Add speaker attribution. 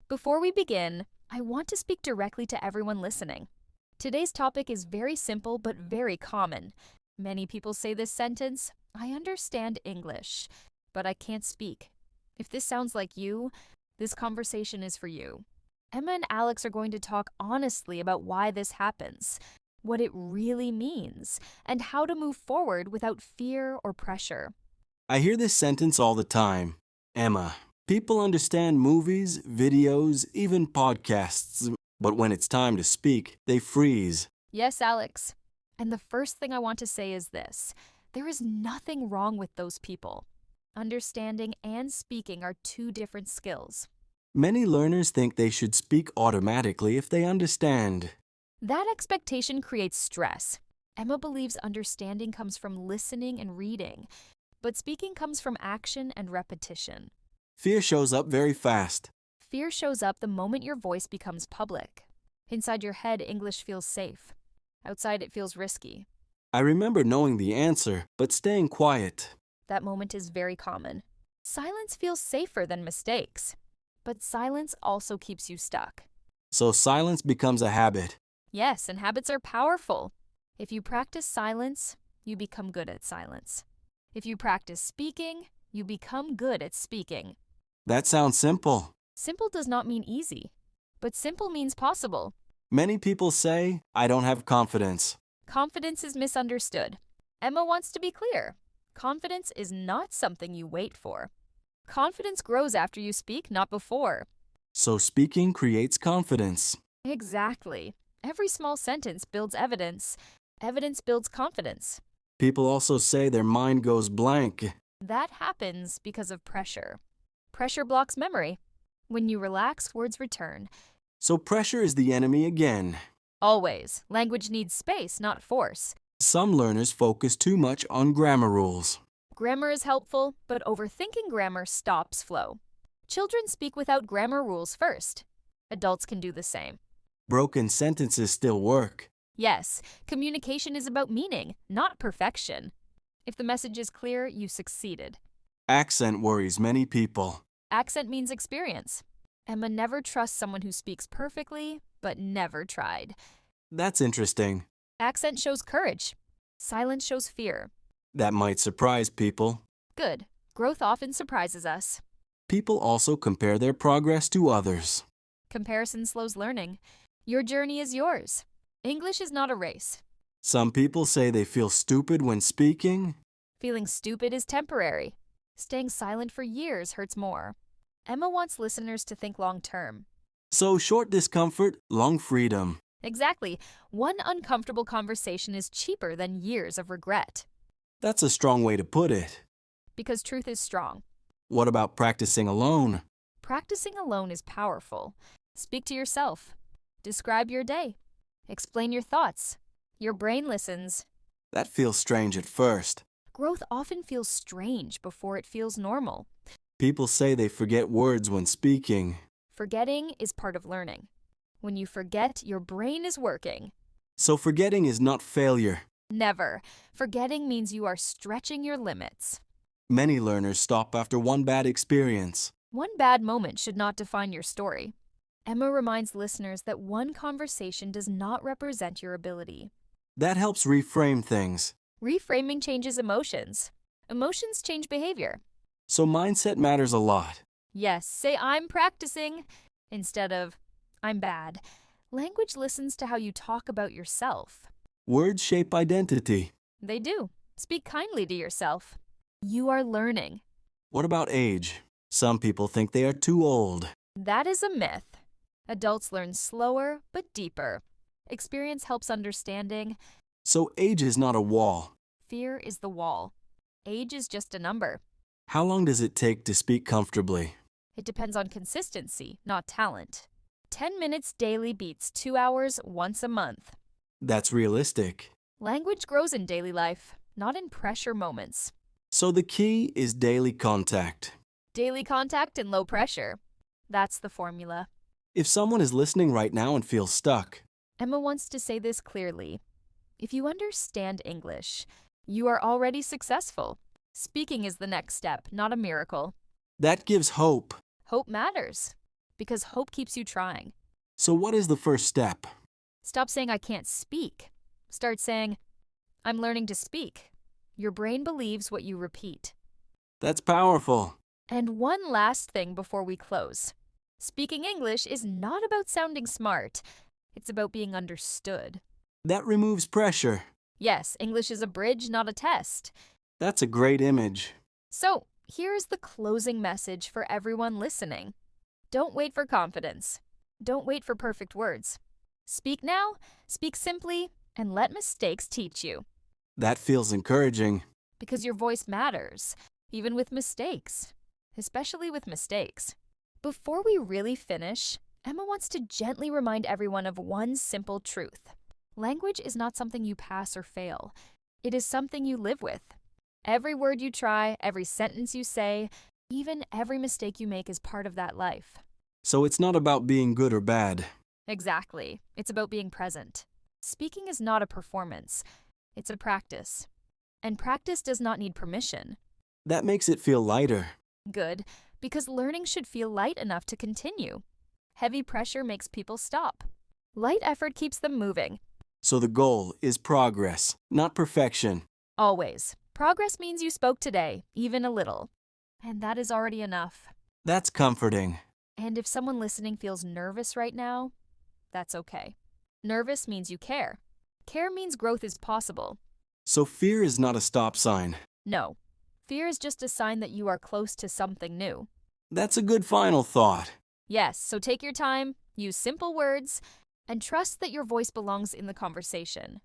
Speaker 1: Before we begin, I want to speak directly to everyone listening. Today's topic is very simple but very common. Many people say this sentence, I understand English, but I can't speak. If this sounds like you, this conversation is for you. Emma and Alex are going to talk honestly about why this happens, what it really means, and how to move forward without fear or pressure.
Speaker 2: I hear this sentence all the time. Emma, people understand movies, videos, even podcasts, but when it's time to speak, they freeze.
Speaker 1: Yes, Alex. And the first thing I want to say is this. There is nothing wrong with those people. Understanding and speaking are two different skills.
Speaker 2: Many learners think they should speak automatically if they understand.
Speaker 1: That expectation creates stress. Emma believes understanding comes from listening and reading, but speaking comes from action and repetition.
Speaker 2: Fear shows up very fast.
Speaker 1: Fear shows up the moment your voice becomes public. Inside your head, English feels safe. Outside, it feels risky.
Speaker 2: I remember knowing the answer, but staying quiet.
Speaker 1: That moment is very common. Silence feels safer than mistakes, but silence also keeps you stuck.
Speaker 2: So silence becomes a habit.
Speaker 1: Yes, and habits are powerful. If you practice silence, you become good at silence. If you practice speaking, you become good at speaking.
Speaker 2: That sounds simple.
Speaker 1: Simple does not mean easy, but simple means possible.
Speaker 2: Many people say, I don't have confidence.
Speaker 1: Confidence is misunderstood. Emma wants to be clear. Confidence is not something you wait for. Confidence grows after you speak, not before.
Speaker 2: So speaking creates confidence.
Speaker 1: Exactly. Every small sentence builds evidence. Evidence builds confidence.
Speaker 2: People also say their mind goes blank.
Speaker 1: That happens because of pressure. Pressure blocks memory. When you relax, words return.
Speaker 2: So pressure is the enemy again.
Speaker 1: Always. Language needs space, not force.
Speaker 2: Some learners focus too much on grammar rules.
Speaker 1: Grammar is helpful, but overthinking grammar stops flow. Children speak without grammar rules first. Adults can do the same.
Speaker 2: Broken sentences still work.
Speaker 1: Yes, communication is about meaning, not perfection. If the message is clear, you succeeded.
Speaker 2: Accent worries many people.
Speaker 1: Accent means experience. Emma never trusts someone who speaks perfectly, but never tried.
Speaker 2: That's interesting.
Speaker 1: Accent shows courage. Silence shows fear.
Speaker 2: That might surprise people.
Speaker 1: Good. Growth often surprises us.
Speaker 2: People also compare their progress to others.
Speaker 1: Comparison slows learning. Your journey is yours. English is not a race.
Speaker 2: Some people say they feel stupid when speaking.
Speaker 1: Feeling stupid is temporary. Staying silent for years hurts more. Emma wants listeners to think long term.
Speaker 2: So short discomfort, long freedom.
Speaker 1: Exactly. One uncomfortable conversation is cheaper than years of regret.
Speaker 2: That's a strong way to put it.
Speaker 1: Because truth is strong.
Speaker 2: What about practicing alone?
Speaker 1: Practicing alone is powerful. Speak to yourself. Describe your day. Explain your thoughts. Your brain listens.
Speaker 2: That feels strange at first.
Speaker 1: Growth often feels strange before it feels normal.
Speaker 2: People say they forget words when speaking.
Speaker 1: Forgetting is part of learning. When you forget, your brain is working.
Speaker 2: So forgetting is not failure.
Speaker 1: Never. Forgetting means you are stretching your limits.
Speaker 2: Many learners stop after one bad experience.
Speaker 1: One bad moment should not define your story. Emma reminds listeners that one conversation does not represent your ability.
Speaker 2: That helps reframe things.
Speaker 1: Reframing changes emotions. Emotions change behavior.
Speaker 2: So mindset matters a lot.
Speaker 1: Yes, say I'm practicing instead of I'm bad. Language listens to how you talk about yourself.
Speaker 2: Words shape identity.
Speaker 1: They do. Speak kindly to yourself. You are learning.
Speaker 2: What about age? Some people think they are too old.
Speaker 1: That is a myth. Adults learn slower but deeper. Experience helps understanding.
Speaker 2: So age is not a wall.
Speaker 1: Fear is the wall. Age is just a number.
Speaker 2: How long does it take to speak comfortably?
Speaker 1: It depends on consistency, not talent. 10 minutes daily beats 2 hours once a month.
Speaker 2: That's realistic.
Speaker 1: Language grows in daily life, not in pressure moments.
Speaker 2: So the key is daily contact.
Speaker 1: Daily contact and low pressure. That's the formula.
Speaker 2: If someone is listening right now and feels stuck,
Speaker 1: Emma wants to say this clearly. If you understand English, you are already successful. Speaking is the next step, not a miracle.
Speaker 2: that gives hope.
Speaker 1: Hope matters. because hope keeps you trying.
Speaker 2: So, what is the first step?
Speaker 1: Stop saying I can't speak. Start saying, I'm learning to speak. Your brain believes what you repeat.
Speaker 2: That's powerful.
Speaker 1: And one last thing before we close. Speaking English is not about sounding smart. It's about being understood.
Speaker 2: That removes pressure.
Speaker 1: Yes, English is a bridge, not a test.
Speaker 2: That's a great image.
Speaker 1: So, here's the closing message for everyone listening. Don't wait for confidence. Don't wait for perfect words. Speak now, speak simply, and let mistakes teach you.
Speaker 2: That feels encouraging.
Speaker 1: Because your voice matters, even with mistakes. Especially with mistakes. Before we really finish, Emma wants to gently remind everyone of one simple truth. Language is not something you pass or fail. It is something you live with. Every word you try, every sentence you say, even every mistake you make is part of that life.
Speaker 2: So it's not about being good or bad.
Speaker 1: Exactly. It's about being present. Speaking is not a performance. It's a practice. And practice does not need permission.
Speaker 2: That makes it feel lighter.
Speaker 1: Good, because learning should feel light enough to continue. Heavy pressure makes people stop. Light effort keeps them moving.
Speaker 2: So the goal is progress, not perfection.
Speaker 1: Always. Progress means you spoke today, even a little. And that is already enough.
Speaker 2: That's comforting.
Speaker 1: And if someone listening feels nervous right now, that's okay. Nervous means you care. Care means growth is possible.
Speaker 2: So fear is not a stop sign.
Speaker 1: No. Fear is just a sign that you are close to something new.
Speaker 2: That's a good final thought.
Speaker 1: Yes, so take your time, use simple words, and trust that your voice belongs in the conversation.